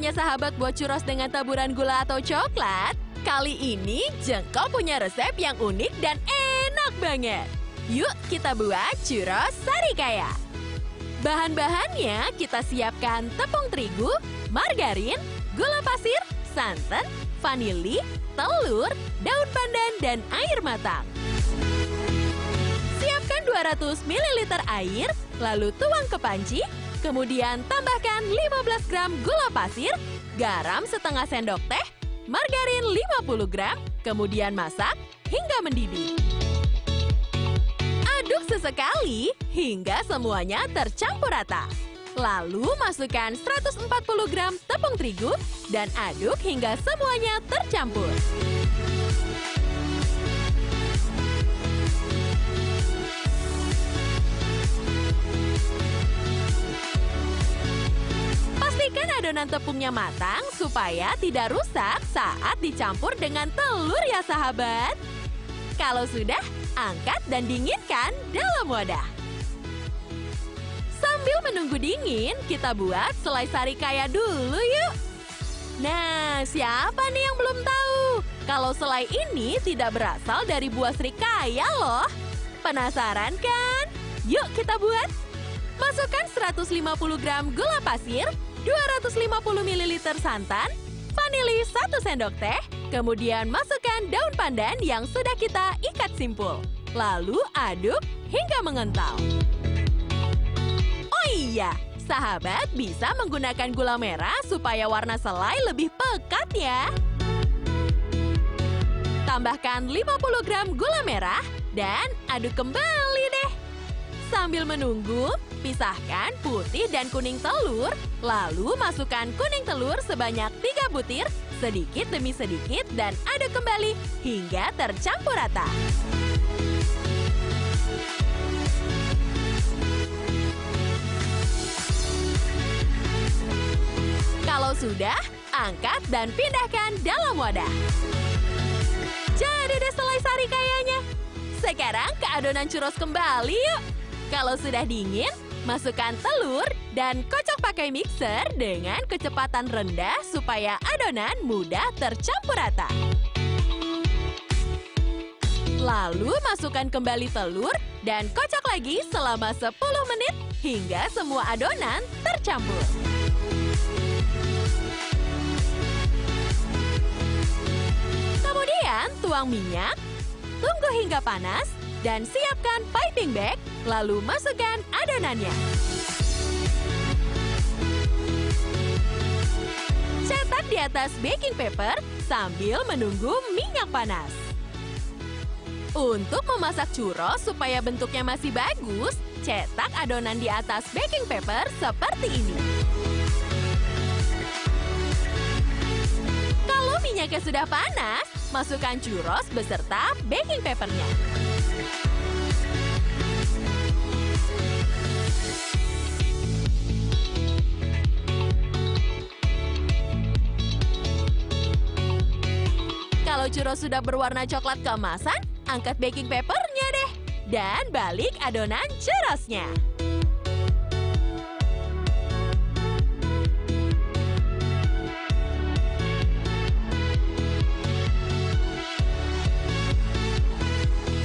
Biasanya sahabat buat churros dengan taburan gula atau coklat? Kali ini Jengkol punya resep yang unik dan enak banget. Yuk kita buat churros Sarikaya. Bahan-bahannya kita siapkan tepung terigu, margarin, gula pasir, santan, vanili, telur, daun pandan, dan air matang. Siapkan 200 ml air, lalu tuang ke panci, kemudian tambahkan 15 gram gula pasir, garam setengah sendok teh, margarin 50 gram, kemudian masak hingga mendidih. Aduk sesekali hingga semuanya tercampur rata. Lalu masukkan 140 gram tepung terigu dan aduk hingga semuanya tercampur. Pastikan adonan tepungnya matang supaya tidak rusak saat dicampur dengan telur ya sahabat. Kalau sudah, angkat dan dinginkan dalam wadah. Sambil menunggu dingin, kita buat selai sarikaya dulu yuk. Nah, siapa nih yang belum tahu? Kalau selai ini tidak berasal dari buah serikaya loh. Penasaran kan? Yuk kita buat. Masukkan 150 gram gula pasir, 250 ml santan, vanili 1 sendok teh, kemudian masukkan daun pandan yang sudah kita ikat simpul. Lalu aduk hingga mengental. Oh iya, sahabat bisa menggunakan gula merah supaya warna selai lebih pekat ya. Tambahkan 50 gram gula merah dan aduk kembali deh. Sambil menunggu, pisahkan putih dan kuning telur, lalu masukkan kuning telur sebanyak 3 butir, sedikit demi sedikit dan aduk kembali hingga tercampur rata. Kalau sudah, angkat dan pindahkan dalam wadah. Jadi deh selai sarikayanya. Sekarang ke adonan churros kembali yuk. Kalau sudah dingin, masukkan telur dan kocok pakai mixer dengan kecepatan rendah supaya adonan mudah tercampur rata. Lalu masukkan kembali telur dan kocok lagi selama 10 menit hingga semua adonan tercampur. Kemudian tuang minyak, tunggu hingga panas, dan siapkan piping bag, lalu masukkan adonannya. Cetak di atas baking paper sambil menunggu minyak panas. Untuk memasak churros supaya bentuknya masih bagus, cetak adonan di atas baking paper seperti ini. Kalau minyaknya sudah panas, masukkan churros beserta baking papernya. Kalau churros sudah berwarna coklat keemasan, angkat baking papernya deh. Dan balik adonan churrosnya.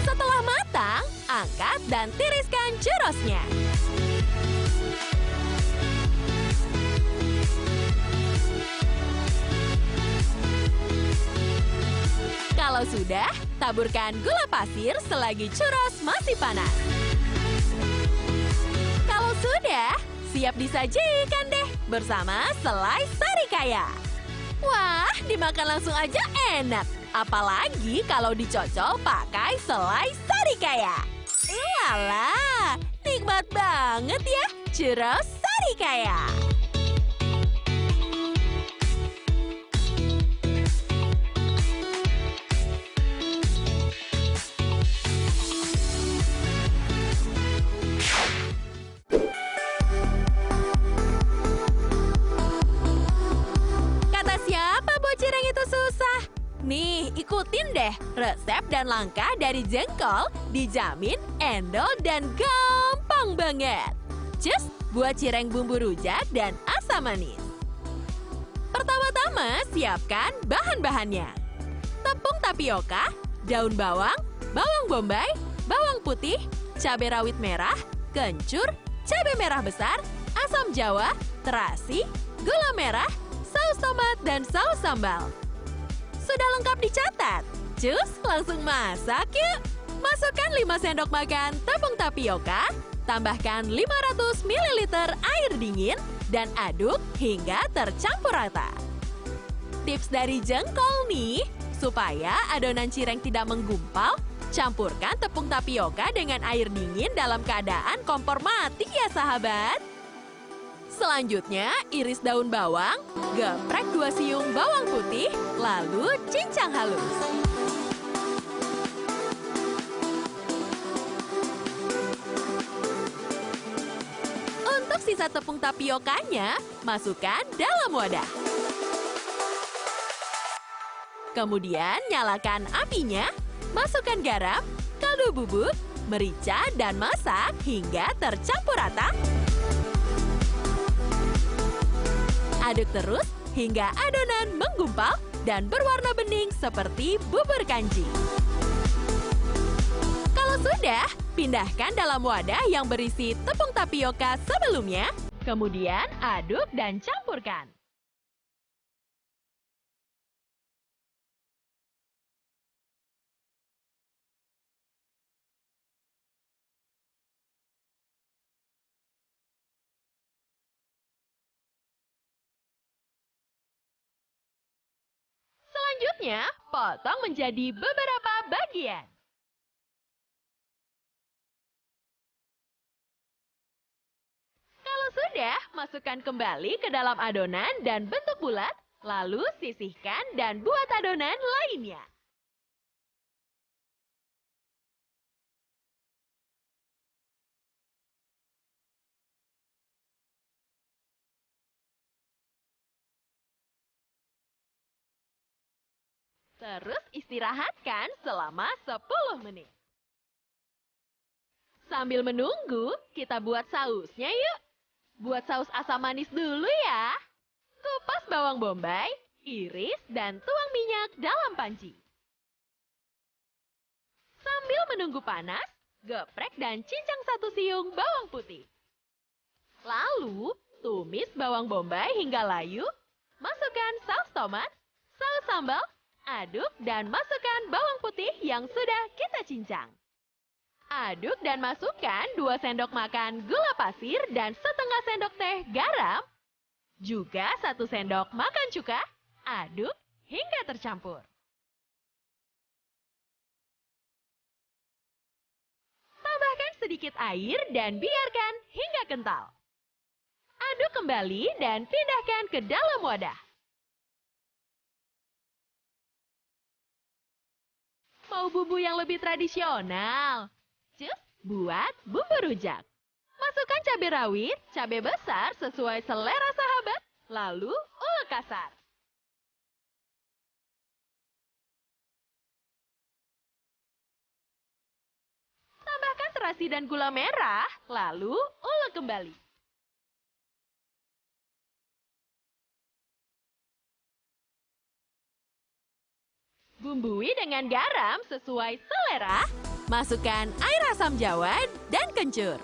Setelah matang, angkat dan tiriskan churrosnya. Kalau sudah, taburkan gula pasir selagi churros masih panas. Kalau sudah, siap disajikan deh bersama selai sarikaya. Wah, dimakan langsung aja enak. Apalagi kalau dicocol pakai selai sarikaya. Walah, nikmat banget ya churros sarikaya. Nih, ikutin deh resep dan langkah dari Jengkol, dijamin endol dan gampang banget. Cus, buat cireng bumbu rujak dan asam manis. Pertama, siapkan bahan-bahannya. Tepung tapioka, daun bawang, bawang bombay, bawang putih, cabai rawit merah, kencur, cabai merah besar, asam jawa, terasi, gula merah, saus tomat, dan saus sambal. Sudah lengkap dicatat? Cus, langsung masak yuk! Masukkan 5 sendok makan tepung tapioka, tambahkan 500 ml air dingin, dan aduk hingga tercampur rata. Tips dari jengkol nih, supaya adonan cireng tidak menggumpal, campurkan tepung tapioka dengan air dingin dalam keadaan kompor mati ya sahabat. Selanjutnya, iris daun bawang, geprek 2 siung bawang putih, lalu cincang halus. Untuk sisa tepung tapiokanya, masukkan dalam wadah. Kemudian nyalakan apinya, masukkan garam, kaldu bubuk, merica, dan masak hingga tercampur rata. Aduk terus hingga adonan menggumpal dan berwarna bening seperti bubur kanji. Kalau sudah, pindahkan dalam wadah yang berisi tepung tapioka sebelumnya, kemudian aduk dan campurkan. Selanjutnya, potong menjadi beberapa bagian. Kalau sudah, masukkan kembali ke dalam adonan dan bentuk bulat, lalu sisihkan dan buat adonan lainnya. Terus istirahatkan selama 10 menit. Sambil menunggu, kita buat sausnya yuk. Buat saus asam manis dulu ya. Kupas bawang bombay, iris, dan tuang minyak dalam panci. Sambil menunggu panas, geprek dan cincang 1 siung bawang putih. Lalu, tumis bawang bombay hingga layu, masukkan saus tomat, saus sambal, aduk dan masukkan bawang putih yang sudah kita cincang. Aduk dan masukkan 2 sendok makan gula pasir dan setengah sendok teh garam. Juga 1 sendok makan cuka, aduk hingga tercampur. Tambahkan sedikit air dan biarkan hingga kental. Aduk kembali dan pindahkan ke dalam wadah. Mau bumbu yang lebih tradisional? Cus, buat bumbu rujak. Masukkan cabai rawit, cabai besar sesuai selera sahabat, lalu ulek kasar. Tambahkan terasi dan gula merah, lalu ulek kembali. Bumbui dengan garam sesuai selera. Masukkan air asam jawa dan kencur.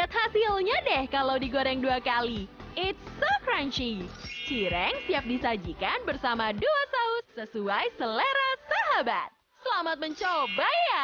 Lihat hasilnya deh kalau digoreng 2 kali. It's so crunchy. Cireng siap disajikan bersama 2 saus sesuai selera sahabat. Selamat mencoba ya!